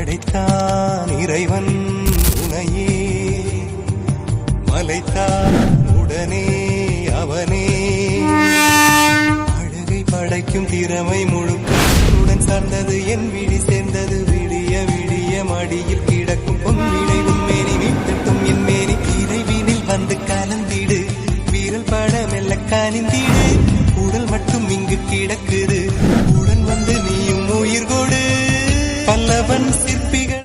படைத்தான் இறைவன் உனையே, மலைத்தான் உடனே அவனே. அழகை படைக்கும் திறமை முழுக்கத்துடன் சார்ந்தது என் விழி சேர்ந்தது. விடிய விடிய மடியில் கிடக்கும் பொன்விடை உன்மேனி மீட்டட்டும் என் மேனி. இறைவினில் வந்து கலந்திடு, வீரல் பட மெல்ல காணிந்திடு. உடல் மட்டும் இங்கு கிடக்குது